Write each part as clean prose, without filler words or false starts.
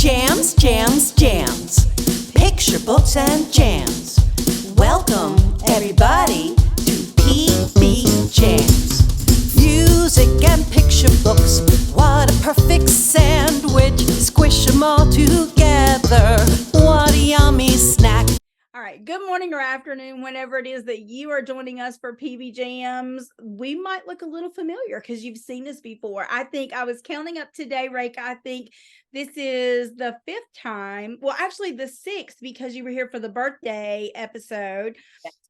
Jams, jams, jams. Picture books and jams. Welcome, everybody, to PBJamz. Music and picture books. What a perfect sandwich. Squish them all together. What a yummy snack. All right. Good morning or afternoon, whenever it is that you are joining us for PBJamz. We might look a little familiar because you've seen us before. I think I was counting up today, Rekha. I think this is the fifth time. Well, actually, the sixth because you were here for the birthday episode.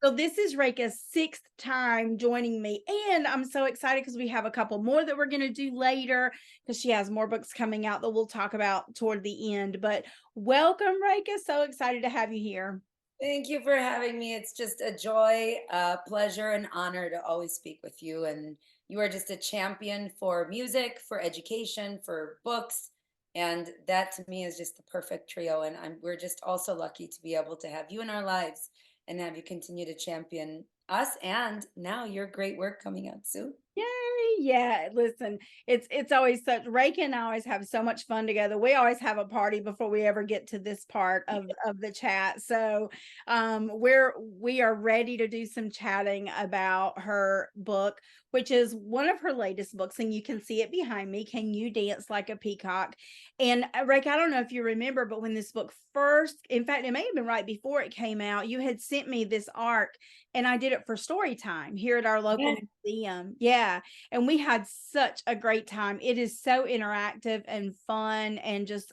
So this is Rekha's sixth time joining me. And I'm so excited because we have a couple more that we're going to do later because she has more books coming out that we'll talk about toward the end. But welcome, Rekha. So excited to have you here. Thank you for having me. It's just a joy, pleasure, and honor to always speak with you. And you are just a champion for music, for education, for books. And that to me is just the perfect trio. And we're just also lucky to be able to have you in our lives and have you continue to champion us and now your great work coming out soon. Yay. Yeah. Listen, it's always such Rekha and I always have so much fun together. We always have a party before we ever get to this part of the chat. So we are ready to do some chatting about her book, which is one of her latest books, and you can see it behind me. Can You Dance Like a Peacock? And Rekha, I don't know if you remember, but when this book first, in fact, it may have been right before it came out, you had sent me this arc and I did it for story time here at our local museum. Yeah. And we had such a great time. It is so interactive and fun and just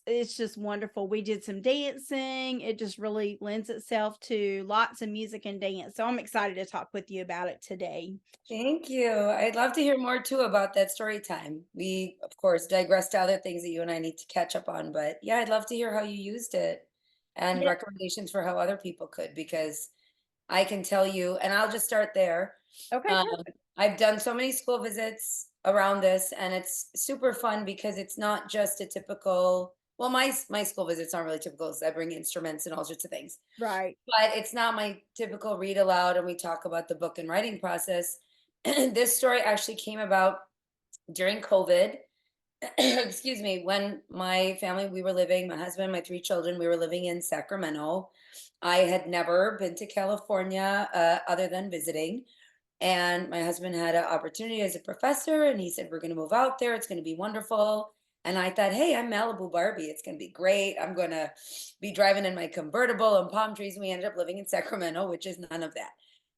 it's just wonderful. We did some dancing. It just really lends itself to lots of music and dance. So I'm excited to talk with you about it today. Thank you. I'd love to hear more too about that story time. We, of course, digress to other things that you and I need to catch up on, but yeah, I'd love to hear how you used it and Yeah. recommendations for how other people could, because I can tell you, and I'll just start there. Okay, Um, perfect. I've done so many school visits around this, and it's super fun because it's not just a typical, well, my school visits aren't really typical, so I bring instruments and all sorts of things. Right. But it's not my typical read aloud and we talk about the book and writing process. This story actually came about during COVID. Excuse me, when my family, we were living, my husband, my three children, we were living in Sacramento. I had never been to California other than visiting. And my husband had an opportunity as a professor, and he said, we're going to move out there. It's going to be wonderful. And I thought, hey, I'm Malibu Barbie. It's going to be great. I'm going to be driving in my convertible and palm trees. And we ended up living in Sacramento, which is none of that.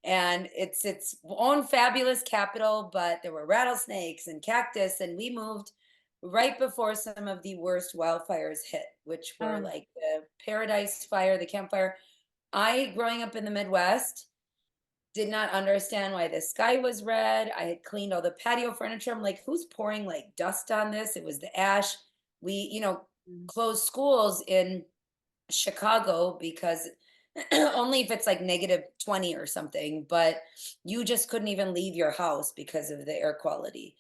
And it's its own fabulous capital, but there were rattlesnakes and cactus. And we moved right before some of the worst wildfires hit, which were Um, like the Paradise Fire, the Camp Fire. I, growing up in the Midwest, did not understand why the sky was red. I had cleaned all the patio furniture. I'm like, who's pouring like dust on this? It was the ash. We, closed schools in Chicago because only if it's like -20 or something, but you just couldn't even leave your house because of the air quality.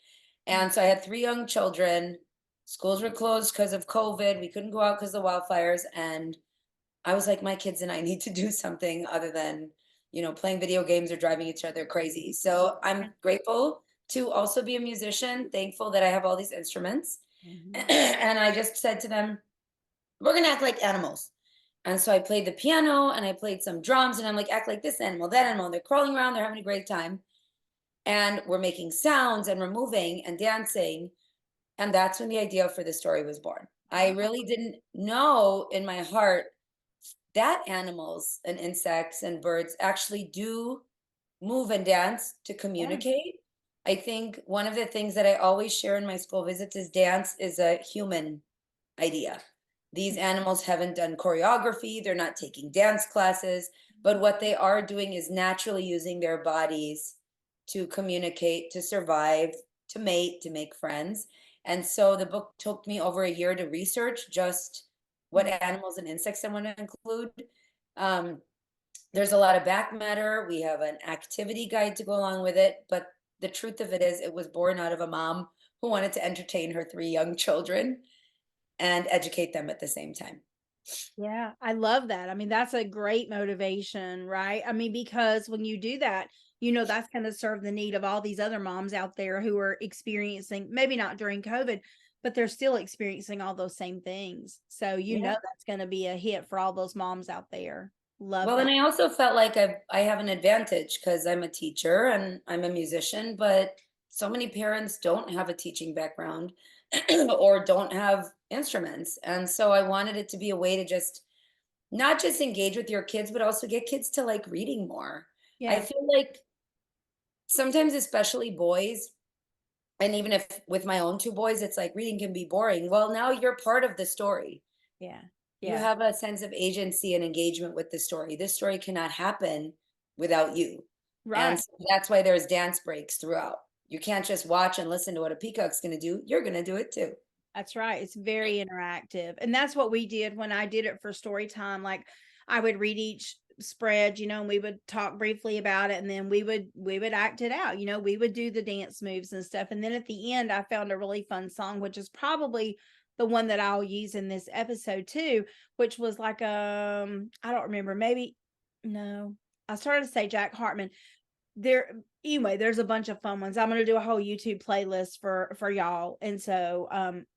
And so I had three young children. Schools were closed because of COVID. We couldn't go out because of the wildfires. And I was like, my kids and I need to do something other than, playing video games or driving each other crazy. So I'm grateful to also be a musician, thankful that I have all these instruments. mhm. And I just said to them, we're going to act like animals. And so I played the piano and I played some drums and I'm like, act like this animal, that animal. And they're crawling around, they're having a great time. And we're making sounds and we're moving and dancing. And that's when the idea for the story was born. I really didn't know in my heart that animals and insects and birds actually do move and dance to Yeah. communicate. I think one of the things that I always share in my school visits is dance is a human idea. These animals haven't done choreography, they're not taking dance classes, but what they are doing is naturally using their bodies to communicate, to survive, to mate, to make friends. And so the book took me over a year to research just what animals and insects I want to include. Um, there's a lot of back matter. We have an activity guide to go along with it. But the truth of it is, it was born out of a mom who wanted to entertain her three young children and educate them at the same time. Yeah, I love that. I mean, that's a great motivation, right? I mean, because when you do that, that's going to serve the need of all these other moms out there who are experiencing, maybe not during COVID, but they're still experiencing all those same things. So you know Yeah. that's going to be a hit for all those moms out there. Love Well, that. and I also felt like I have an advantage because I'm a teacher and I'm a musician, but so many parents don't have a teaching background or don't have instruments. And so I wanted it to be a way to just not just engage with your kids, but also get kids to like reading more. I Yeah. feel like sometimes, especially boys, and even if with my own two boys, it's like reading can be boring. Well, now you're part of the story. Yeah. You Yeah. have a sense of agency and engagement with the story. This story cannot happen without you. And Right. so that's why there's dance breaks throughout. You can't just watch and listen to what a peacock's going to do. You're going to do it too. That's right. It's very interactive. And that's what we did when I did it for story time. Like I would read each spread, and we would talk briefly about it, and then we would act it out. We would do the dance moves and stuff. And then at the end I found a really fun song, which is probably the one that I'll use in this episode too, which was like I don't remember, maybe no. I started to say Jack Hartman. Anyway, there's a bunch of fun ones. I'm going to do a whole YouTube playlist for y'all. And so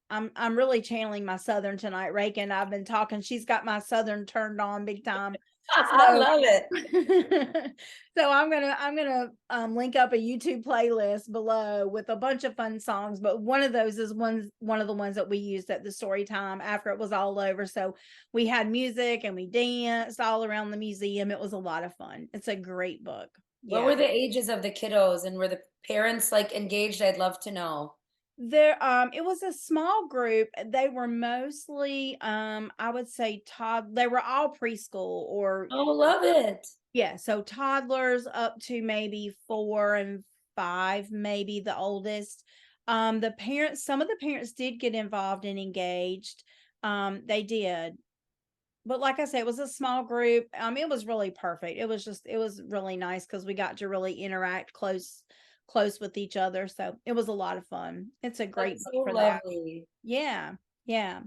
I'm really channeling my Southern tonight. Reagan, I've been talking. She's got my Southern turned on big time. I So, love it. so I'm gonna link up a YouTube playlist below with a bunch of fun songs. But one of those is one of the ones that we used at the story time after it was all over. So we had music and we danced all around the museum. It was a lot of fun. It's a great book. What Yeah. were the ages of the kiddos and were the parents like engaged? I'd love to know. It was a small group. They were mostly I would say they were all preschool or Oh, love it. yeah, so toddlers up to maybe 4 and 5, maybe the oldest. Some of the parents did get involved and engaged. They did. But like I said, it was a small group. It was really perfect. It was really nice because we got to really interact close with each other. So it was a lot of fun. It's a great That's book so for that. lovely. Yeah. Yeah.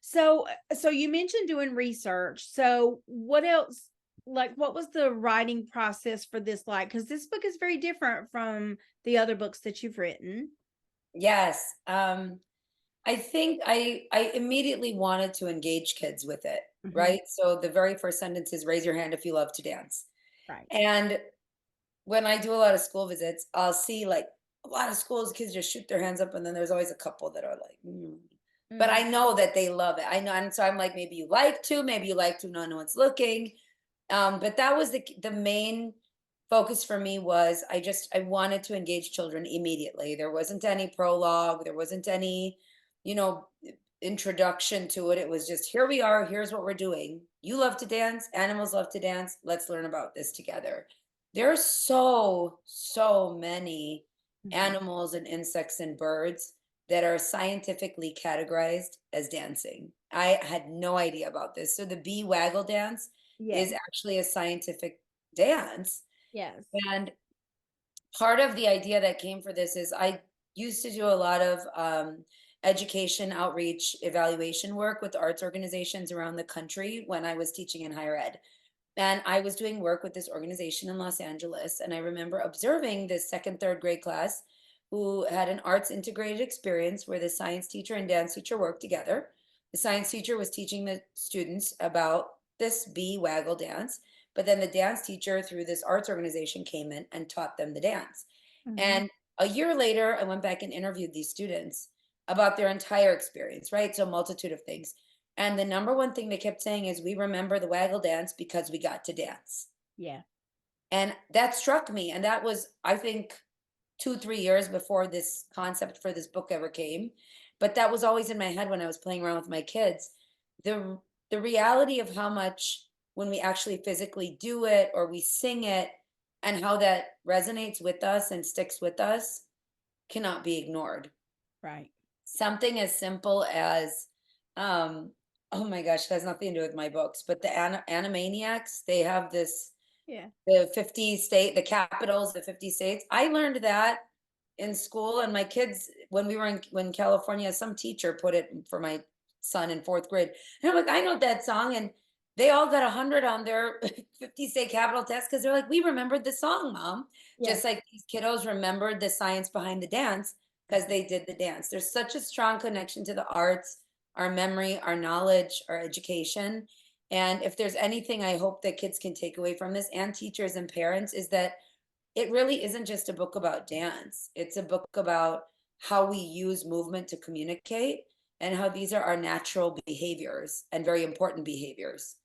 So you mentioned doing research. So what else, like what was the writing process for this like? Because this book is very different from the other books that you've written. Yes. I think I immediately wanted to engage kids with it, Mhm. right? So the very first sentence is raise your hand if you love to dance. Right. And when I do a lot of school visits, I'll see like a lot of schools, kids just shoot their hands up, and then there's always a couple that are like, "Mm." But I Mhm. know that they love it. I know, and so I'm like, maybe you like to, no one's looking. But that was the main focus for me was I wanted to engage children immediately. There wasn't any prologue, there wasn't any, you know, introduction to it. It was just here we are, here's what we're doing. You love to dance, animals love to dance. Let's learn about this together. There's so many Mhm. animals and insects and birds that are scientifically categorized as dancing. I had no idea about this. So the bee waggle dance Yes. is actually a scientific dance. Yes. And part of the idea that came for this is I used to do a lot of education, outreach, evaluation work with arts organizations around the country when I was teaching in higher ed. And I was doing work with this organization in Los Angeles. And I remember observing this second, third grade class who had an arts integrated experience where the science teacher and dance teacher worked together. The science teacher was teaching the students about this bee waggle dance, but then the dance teacher through this arts organization came in and taught them the dance. Mhm. And a year later, I went back and interviewed these students about their entire experience, right? So, a multitude of things. And the number one thing they kept saying is, we remember the waggle dance because we got to dance. Yeah. And that struck me. And that was, I think, 2, 3 years before this concept for this book ever came. But that was always in my head when I was playing around with my kids. The the reality of how much when we actually physically do it or we sing it and how that resonates with us and sticks with us cannot be ignored. Right. Something as simple as, um, oh my gosh, it has nothing to do with my books, but the Animaniacs, they have this, Yeah. the capitals, the 50 states. I learned that in school, and my kids, when we were when California, some teacher put it for my son in fourth grade. And I'm like, I know that song. And they all got 100 on their 50 state capital test because they're like, we remembered the song, mom. Yeah. Just like these kiddos remembered the science behind the dance. because they did the dance. There's such a strong connection to the arts, our memory, our knowledge, our education. And if there's anything I hope that kids can take away from this, and teachers and parents, is that it really isn't just a book about dance. It's a book about how we use movement to communicate and how these are our natural behaviors and very important behaviors.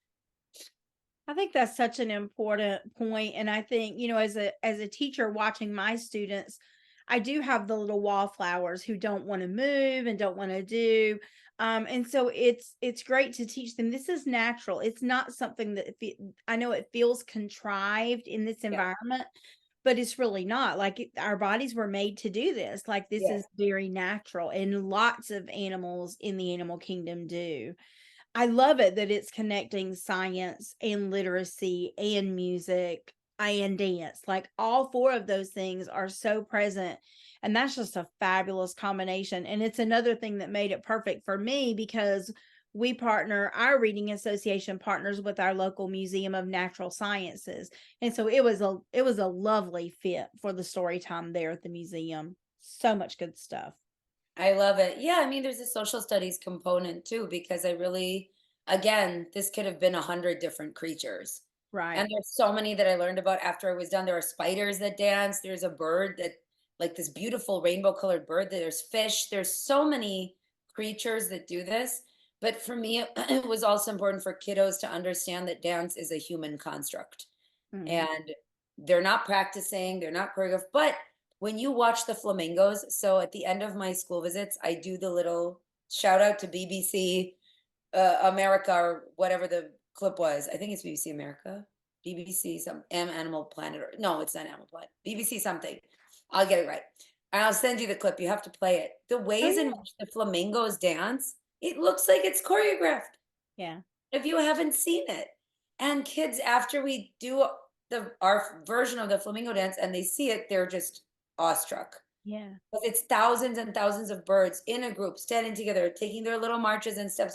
I think that's such an important point, and I think, as a teacher watching my students, I do have the little wallflowers who don't want to move and don't want to do. And so it's great to teach them this is natural. It's not something that I know it feels contrived in this Yeah. environment, but it's really not. Like our bodies were made to do this. Like this Yeah. is very natural, and lots of animals in the animal kingdom do. I love it that it's connecting science and literacy and music and dance. Like all four of those things are so present. And that's just a fabulous combination. And it's another thing that made it perfect for me because our reading association partners with our local Museum of Natural Sciences. And so it was a lovely fit for the story time there at the museum. So much good stuff. I love it. Yeah, I mean, there's a social studies component too, because I really, again, this could have been 100 different creatures. Right. And there's so many that I learned about after I was done. There are spiders that dance. There's a bird that, like this beautiful rainbow colored bird. There's fish. There's so many creatures that do this. But for me, it was also important for kiddos to understand that dance is a human construct. Mhm. And they're not practicing, they're not choreographed. But when you watch the flamingos, so at the end of my school visits, I do the little shout out to BBC America, or whatever the clip was. I think it's BBC America, BBC some Animal Planet, or no, it's not Animal Planet, BBC something. I'll get it right. And I'll send you the clip. You have to play it. The ways in yeah. which the flamingos dance, it looks like it's choreographed Yeah. if you haven't seen it. And kids, after we do our version of the flamingo dance and they see it, they're just awestruck. Yeah. Because it's thousands and thousands of birds in a group, standing together, taking their little marches and step,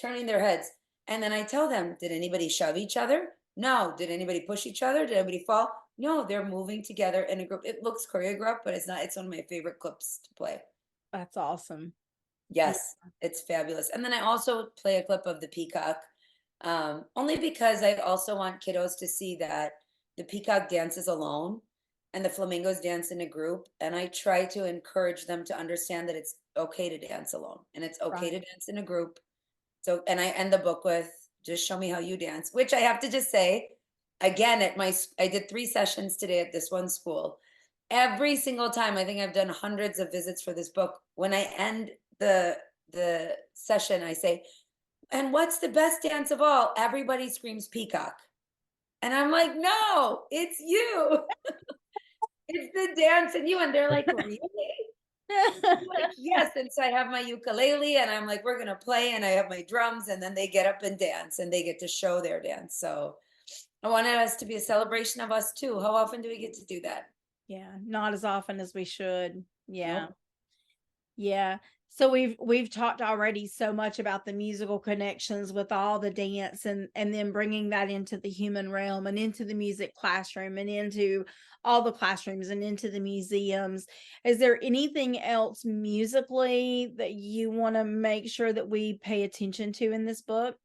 turning their heads. And then I tell them, did anybody shove each other? No. Did anybody push each other? Did anybody fall? No, they're moving together in a group. It looks choreographed, but it's not. It's one of my favorite clips to play. That's awesome. Yes, it's fabulous. And then I also play a clip of the peacock, only because I also want kiddos to see that the peacock dances alone and the flamingos dance in a group. And I try to encourage them to understand that it's okay to dance alone and it's okay Right. to dance in a group. So, and I end the book with just show me how you dance, which I have to just say again, I did 3 sessions today at this one school. Every single time, I think I've done hundreds of visits for this book. When I end the session, I say, and what's the best dance of all? Everybody screams peacock. And I'm like, no, it's you. It's the dance in you. And they're like, really? I'm like, yes. And so I have my ukulele and I'm like, we're gonna play, and I have my drums, and then they get up and dance and they get to show their dance. So I wanted us to be a celebration of us too. How often do we get to do that? Yeah, not as often as we should. Yeah. Nope. Yeah. So we've talked already so much about the musical connections with all the dance and then bringing that into the human realm and into the music classroom and into all the classrooms and into the museums. Is there anything else musically that you want to make sure that we pay attention to in this book?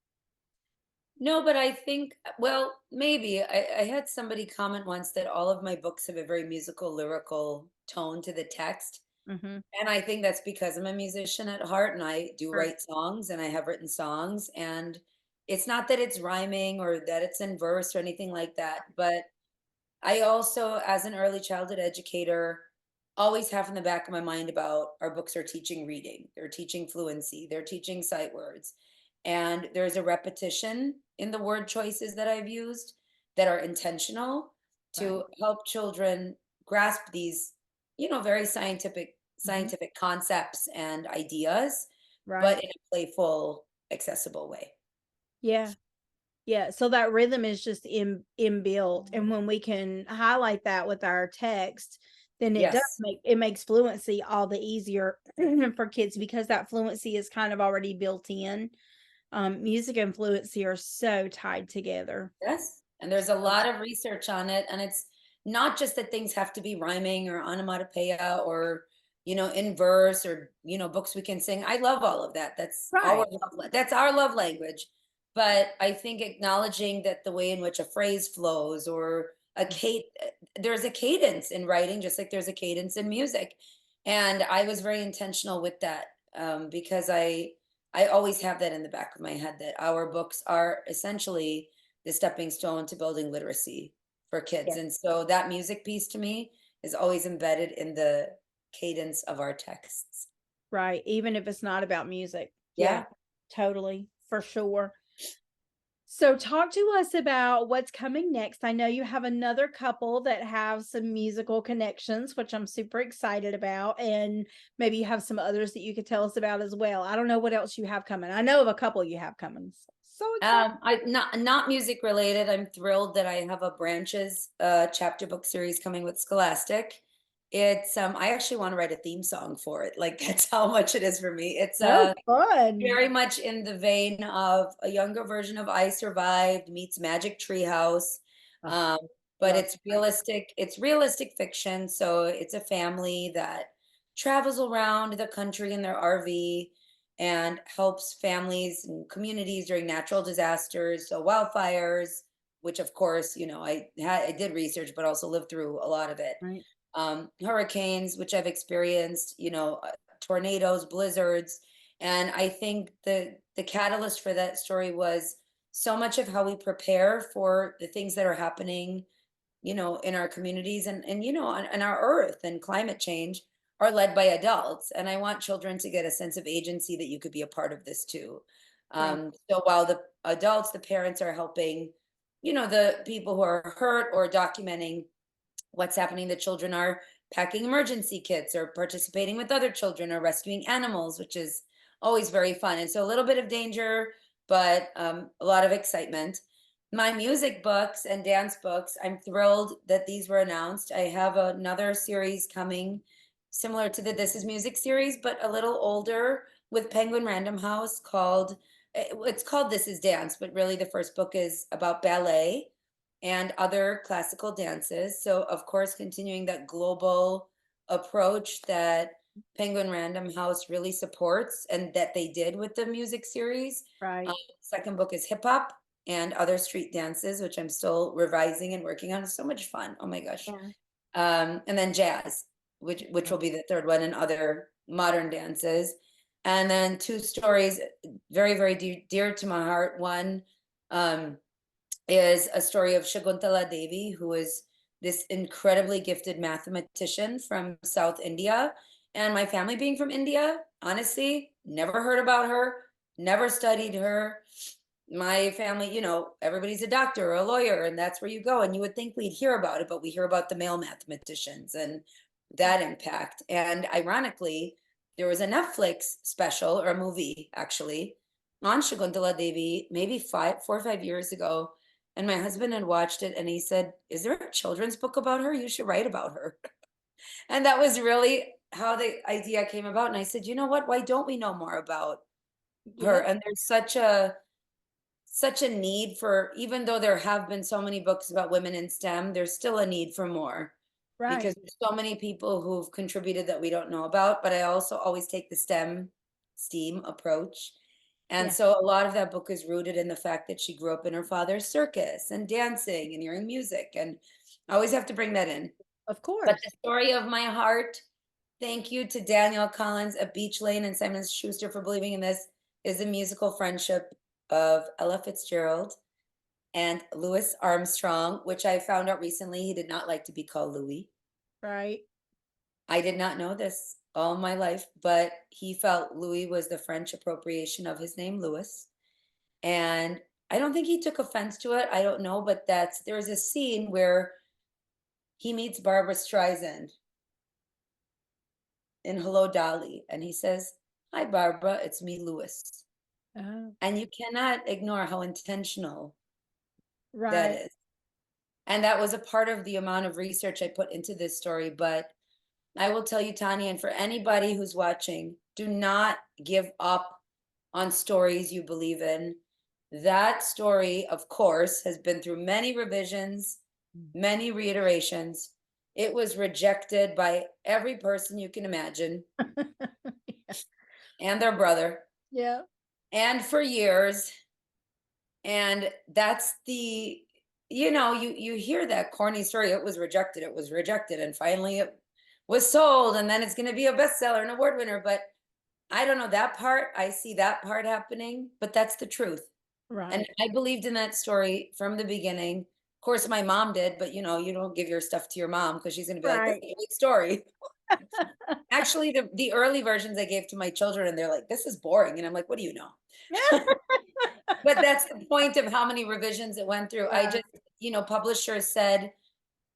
No, but I think, well, maybe. I had somebody comment once that all of my books have a very musical, lyrical tone to the text. Mm-hmm. And I think that's because I'm a musician at heart and I do Sure. write songs and I have written songs. And it's not that it's rhyming or that it's in verse or anything like that. But I also, as an early childhood educator, always have in the back of my mind about our books are teaching reading, they're teaching fluency, they're teaching sight words. And there's a repetition in the word choices that I've used that are intentional Right. to help children grasp these, very Mm-hmm. scientific concepts and ideas, Right. but in a playful, accessible way. Yeah. Yeah, so that rhythm is just inbuilt, and when we can highlight that with our text, then Yes. it makes fluency all the easier for kids because that fluency is kind of already built in. Music and fluency are so tied together. Yes. And there's a lot of research on it. And it's not just that things have to be rhyming or onomatopoeia or, in verse, or, books we can sing. I love all of that. That's Right. that's our love language. But I think acknowledging that the way in which a phrase flows, or there's a cadence in writing, just like there's a cadence in music. And I was very intentional with that, because I always have that in the back of my head, that our books are essentially the stepping stone to building literacy for kids. Yeah. And so that music piece to me is always embedded in the cadence of our texts. Right. Even if it's not about music. Yeah. Totally. For sure. So talk to us about what's coming next. I know you have another couple that have some musical connections, which I'm super excited about. And maybe you have some others that you could tell us about as well. I don't know what else you have coming. I know of a couple you have coming. So excited. I not music related. I'm thrilled that I have a Branches chapter book series coming with Scholastic. It's I actually want to write a theme song for it. Like, that's how much it is for me. It's So fun. very much in the vein of a younger version of I Survived meets Magic Treehouse. Oh, But love it's realistic. It's realistic fiction. So it's a family that travels around the country in their RV and helps families and communities during natural disasters, so wildfires, which of course, I did research, but also lived through a lot of it. Right. Hurricanes, which I've experienced, tornadoes, blizzards. And I think the catalyst for that story was so much of how we prepare for the things that are happening, in our communities, and on our earth, and climate change are led by adults. And I want children to get a sense of agency, that you could be a part of this too. Right. So while the adults, the parents, are helping, the people who are hurt, or documenting what's happening, the children are packing emergency kits, or participating with other children, or rescuing animals, which is always very fun. And so a little bit of danger, but a lot of excitement. My music books and dance books, I'm thrilled that these were announced. I have another series coming similar to the This Is Music series, but a little older, with Penguin Random House, it's called This Is Dance, but really the first book is about ballet and other classical dances. So of course, continuing that global approach that Penguin Random House really supports, and that they did with the music series. Right. Second book is hip hop and other street dances, which I'm still revising and working on. It's so much fun. Oh my gosh. Yeah. And then jazz, which will be the third one, and other modern dances. And then two stories very, very dear to my heart. One is a story of Shakuntala Devi, who is this incredibly gifted mathematician from South India. And my family being from India, honestly, never heard about her, never studied her. My family, everybody's a doctor or a lawyer, and that's where you go. And you would think we'd hear about it, but we hear about the male mathematicians and that impact. And ironically, there was a Netflix special, or a movie actually, on Shakuntala Devi, maybe 4 or 5 years ago. And my husband had watched it, and he said, "Is there a children's book about her? You should write about her." And that was really how the idea came about. And I said, you know what? Why don't we know more about her? And there's such a need for, even though there have been so many books about women in STEM, there's still a need for more. Right. Because there's so many people who've contributed that we don't know about. But I also always take the STEAM approach. And Yeah. so a lot of that book is rooted in the fact that she grew up in her father's circus and dancing and hearing music. And I always have to bring that in. Of course. But the story of my heart, thank you to Danielle Collins at Beach Lane and Simon Schuster for believing in this, is the musical friendship of Ella Fitzgerald and Louis Armstrong, which I found out recently he did not like to be called Louis. Right. I did not know this all my life, but he felt Louis was the French appropriation of his name, Louis. And I don't think he took offense to it. I don't know, but there's a scene where he meets Barbara Streisand in Hello, Dolly, and he says, "Hi, Barbara, it's me, Louis." Oh, And you cannot ignore how intentional that right. is. And that was a part of the amount of research I put into this story. But I will tell you, Tanya, and for anybody who's watching, do not give up on stories you believe in. That story, of course, has been through many revisions, many reiterations. It was rejected by every person you can imagine and their brother, Yeah. and for years. And that's the, you hear that corny story. It was rejected, and finally it was sold, and then it's going to be a bestseller and award winner. But I don't know that part. I see that part happening, but that's the truth. And Right. I believed in that story from the beginning. Of course, my mom did, but you don't give your stuff to your mom because she's going to be like, "This Right. is a great story." Actually, the early versions I gave to my children, and they're like, "This is boring," and I'm like, "What do you know?" But that's the point of how many revisions it went through. I Right. just, publishers said,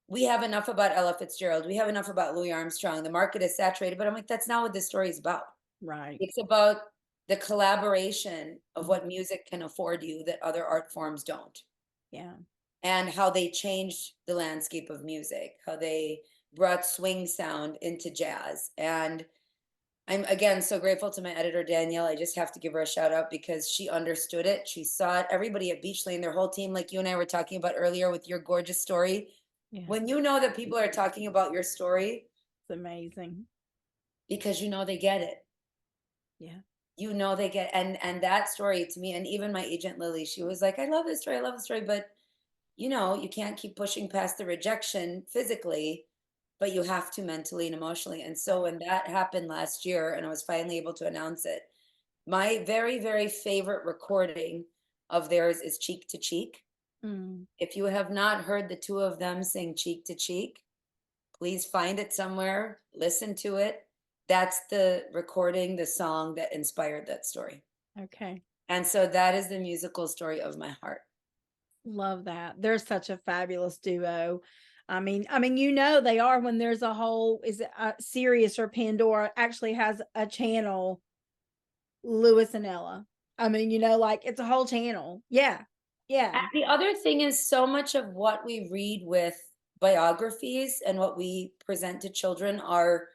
we have enough about Ella Fitzgerald. We have enough about Louis Armstrong. The market is saturated. But I'm like, that's not what this story is about. Right. It's about the collaboration of Mhm. what music can afford you that other art forms don't, Yeah. and how they changed the landscape of music, how they brought swing sound into jazz. And I'm again so grateful to my editor Danielle. I just have to give her a shout out because she understood it. She saw it. Everybody at Beach Lane, their whole team, like you and I were talking about earlier with your gorgeous story. Yeah. When you know that people are talking about your story It's amazing. because they get it. Yeah. They get, and that story to me, and even my agent Lily, she was like, I love this story, I love the story, but you can't keep pushing past the rejection physically, but you have to mentally and emotionally. And so when that happened last year and I was finally able to announce it, my very, very favorite recording of theirs is Cheek to Cheek. Mm. If you have not heard the two of them sing Cheek to Cheek, please find it somewhere, listen to it. That's the recording, the song that inspired that story. Okay. And so that is the musical story of my heart. Love that. They're such a fabulous duo. They are when there's a whole, is it Sirius or Pandora actually has a channel, Lewis and Ella. Like it's a whole channel. Yeah. And Yeah. the other thing is so much of what we read with biographies and what we present to children are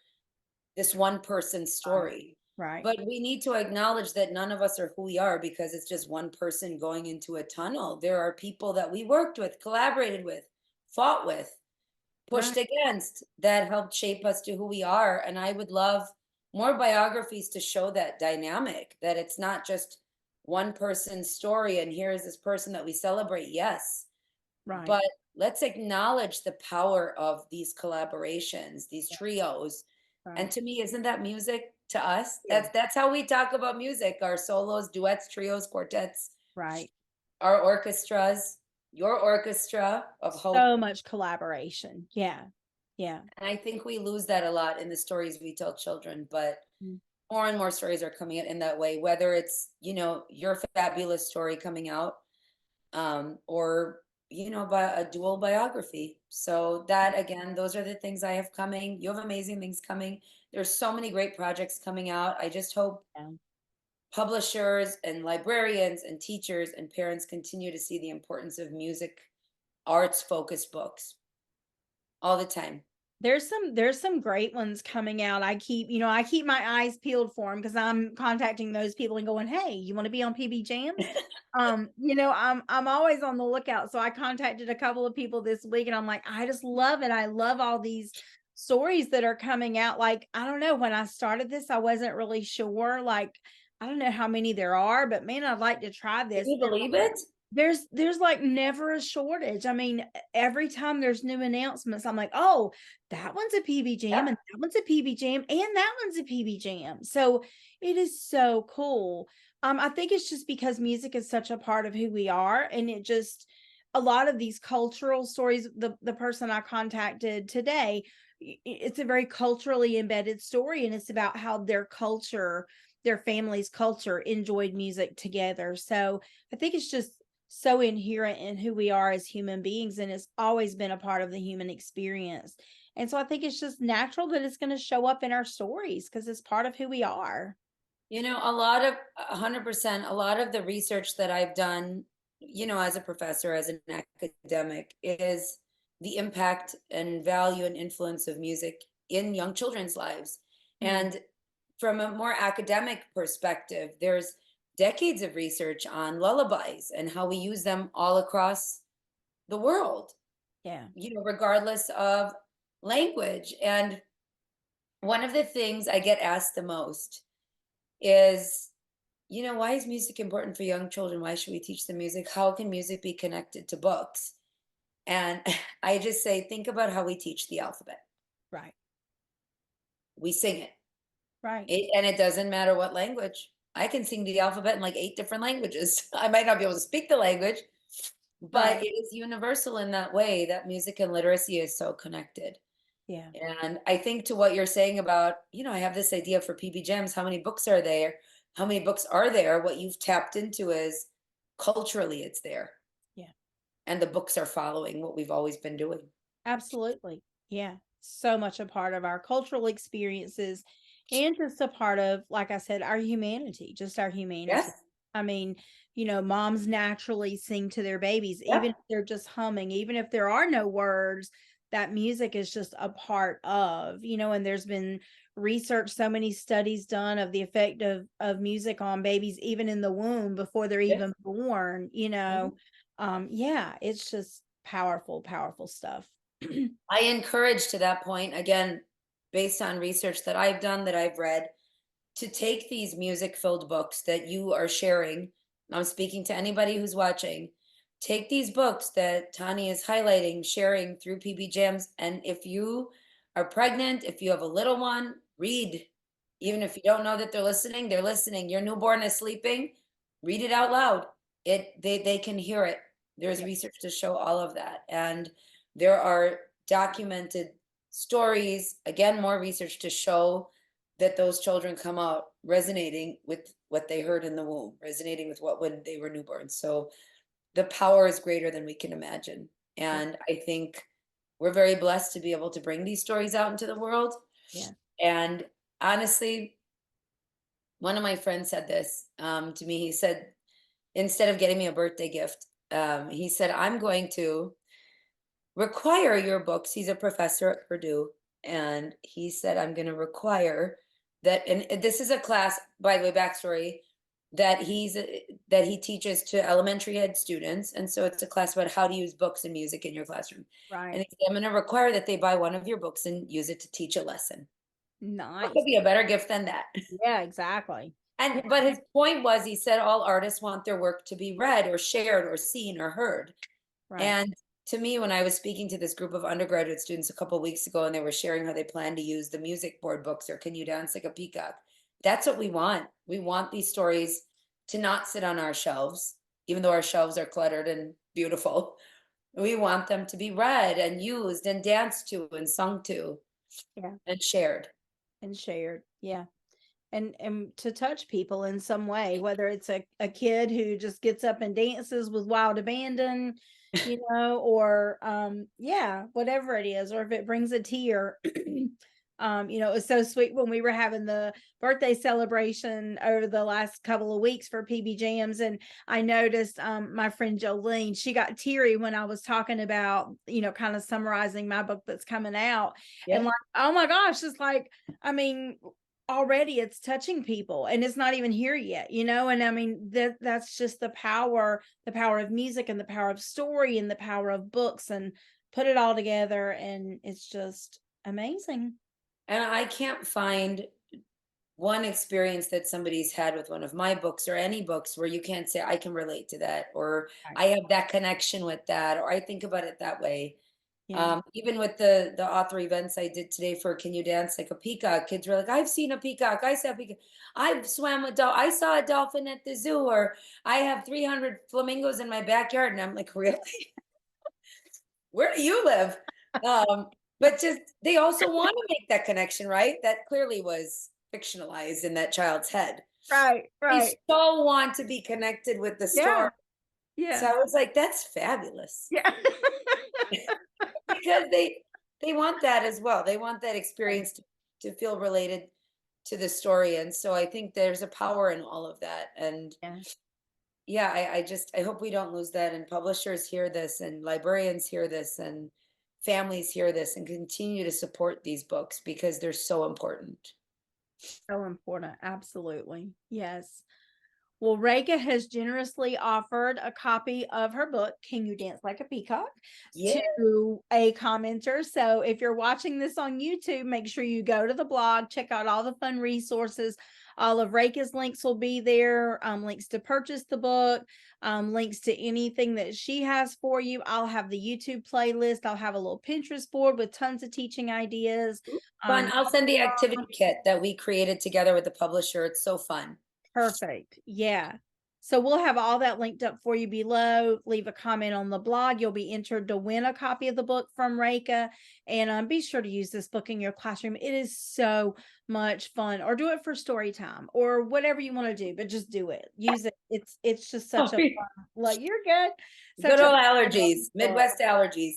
this one person Right. story. Right. But we need to acknowledge that none of us are who we are because it's just one person going into a tunnel. There are people that we worked with, collaborated with, fought with, pushed Right. against, that helped shape us to who we are. And I would love more biographies to show that dynamic, that it's not just one person's story and here is this person that we celebrate. Yes, Right. but let's acknowledge the power of these collaborations, these trios. And Right. to me, isn't that music to us? Yeah. That's how we talk about music, our solos, duets, trios, quartets, Right. our orchestras, your orchestra of hope. So much collaboration. Yeah. Yeah. And I think we lose that a lot in the stories we tell children, but Mm. more and more stories are coming out in that way, whether it's, your fabulous story coming out, or, by a dual biography. So that, again, those are the things I have coming. You have amazing things coming. There's so many great projects coming out. I just hope Yeah. publishers and librarians and teachers and parents continue to see the importance of music, arts focused books all the time. There's some great ones coming out. I keep my eyes peeled for them because I'm contacting those people and going, "Hey, you want to be on PBJamz?" I'm always on the lookout. So I contacted a couple of people this week and I'm like, I just love it. I love all these stories that are coming out. Like, I don't know, when I started this, I wasn't really sure. Like, I don't know how many there are, but man, I'd like to try Can this. you believe it? There's like never a shortage. Every time there's new announcements, I'm like, oh, that one's a PB Jam, Yeah. and that one's a PB Jam, and that one's a PB Jam. So it is so cool. I think it's just because music is such a part of who we are, and it just a lot of these cultural stories. The person I contacted today, it's a very culturally embedded story, and it's about how their culture, their family's culture, enjoyed music together. So I think it's just so inherent in who we are as human beings, and it's always been a part of the human experience. And so I think it's just natural that it's going to show up in our stories because it's part of who we are. A lot of 100%, a lot of the research that I've done, as a professor, as an academic, is the impact and value and influence of music in young children's lives. Mm. And from a more academic perspective, there's decades of research on lullabies and how we use them all across the world, Yeah. regardless of language. And one of the things I get asked the most is, why is music important for young children? Why should we teach them music? How can music be connected to books? And I just say, think about how we teach the alphabet. Right. We sing it. Right. And it doesn't matter what language. I can sing the alphabet in like 8 different languages. I might not be able to speak the language, but Right. it is universal in that way that music and literacy is so connected. Yeah. And I think to what you're saying about, I have this idea for PBJamz, how many books are there? How many books are there? What you've tapped into is culturally it's there. Yeah. And the books are following what we've always been doing. Absolutely. Yeah. So much a part of our cultural experiences and just a part of, like I said, our humanity, just our humanity. Yes. I mean, moms naturally sing to their babies, Yeah. even if they're just humming, even if there are no words, that music is just a part of, and there's been research, so many studies done of the effect of music on babies, even in the womb before they're Yeah. even born, yeah, it's just powerful, powerful stuff. I encourage to that point, again, based on research that I've done, that I've read, to take these music filled books that you are sharing. I'm speaking to anybody who's watching. Take these books that Tani is highlighting, sharing through PBJamz. And if you are pregnant, if you have a little one, read. Even if you don't know that they're listening, they're listening. Your newborn is sleeping, read it out loud. They can hear it. There's Yeah. research to show all of that. And there are documented stories, again, more research to show that those children come out resonating with what they heard in the womb, resonating with what when they were newborn. So the power is greater than we can imagine. And I think we're very blessed to be able to bring these stories out into the world. Yeah. And honestly, one of my friends said this to me. He said, instead of getting me a birthday gift, he said, I'm going to require your books. He's a professor at Purdue. And he said, I'm going to require that. And this is a class, by the way, backstory, that he teaches to elementary ed students. And so it's a class about how to use books and music in your classroom. And Right. he said, I'm going to require that they buy one of your books and use it to teach a lesson. What Nice. could be a better gift than that? Yeah, exactly. And but his point was, he said all artists want their work to be read or shared or seen or heard. Right. And to me, when I was speaking to this group of undergraduate students a couple of weeks ago, and they were sharing how they plan to use the music board books or Can You Dance Like a Peacock? That's what we want. We want these stories to not sit on our shelves, even though our shelves are cluttered and beautiful. We want them to be read and used and danced to and sung to. Yeah. And shared. And shared. Yeah. And to touch people in some way, whether it's a kid who just gets up and dances with wild abandon, or yeah, whatever it is, or if it brings a tear. It was so sweet when we were having the birthday celebration over the last couple of weeks for PBJamz, and I noticed my friend Jolene, she got teary when I was talking about, kind of summarizing my book that's coming out. Yeah. And like, oh my gosh, it's like, I mean, already it's touching people and it's not even here yet, and I mean that's just the power of music and the power of story and the power of books, and put it all together, and it's just amazing. And I can't find one experience that somebody's had with one of my books or any books where you can't say I can relate to that, or Right. I have that connection with that, or I think about it that way. Yeah. Even with the author events I did today for Can You Dance Like a Peacock, kids were like, I've seen a peacock, I saw a peacock, I've swam with I saw a dolphin at the zoo, or I have 300 flamingos in my backyard. And I'm like, really? Where do you live? But just they also want to make that connection, right? That clearly was fictionalized in that child's head. Right. They so want to be connected with the story. Yeah. So I was like, that's fabulous. Yeah. Because they want that as well. They want that experience to feel related to the story. And so I think there's a power in all of that. And yeah, I hope we don't lose that, and publishers hear this, and librarians hear this, and families hear this, and continue to support these books because they're so important. So important. Absolutely. Yes. Well, Rekha has generously offered a copy of her book, Can You Dance Like a Peacock, Yeah. to a commenter. So if you're watching this on YouTube, make sure you go to the blog, check out all the fun resources. All of Rekha's links will be there, links to purchase the book, links to anything that she has for you. I'll have the YouTube playlist. I'll have a little Pinterest board with tons of teaching ideas. Fun. I'll send the activity kit that we created together with the publisher. It's so fun. Perfect. Yeah. So we'll have all that linked up for you below. Leave a comment on the blog. You'll be entered to win a copy of the book from Rekha. And be sure to use this book in your classroom. It is so much fun. Or do it for story time or whatever you want to do, but just do it. Use it. It's just such a fun, like, you're good. Good old allergies, Midwest allergies.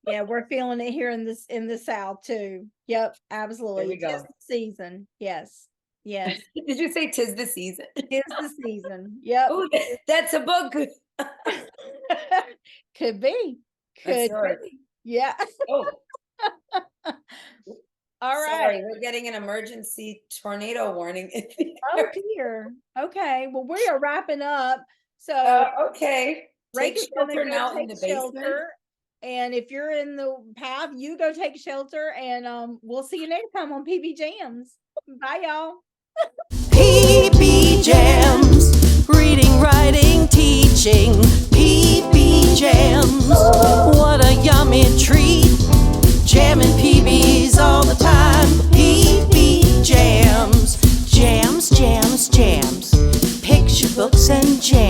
Yeah, we're feeling it here in the South too. Yep, absolutely. we go. 'Tis the season. Yes. Yes. Did you say 'tis the season? It's the season. Yep. Oh, that's a book. Could be. That's Could yours. be. Yeah. Oh, All right. sorry, we're getting an emergency tornado warning. Oh dear. Okay. Well, we are wrapping up. So Okay. Take Rekha's gonna shelter go now in take the basement. shelter. And if you're in the path, you go take shelter. And we'll see you next time on PBJamz. Bye, y'all. PBJamz, reading, writing, teaching. PBJamz, what a yummy treat. Jamming PBs all the time. PBJamz, jams, jams, jams. Picture books and jams.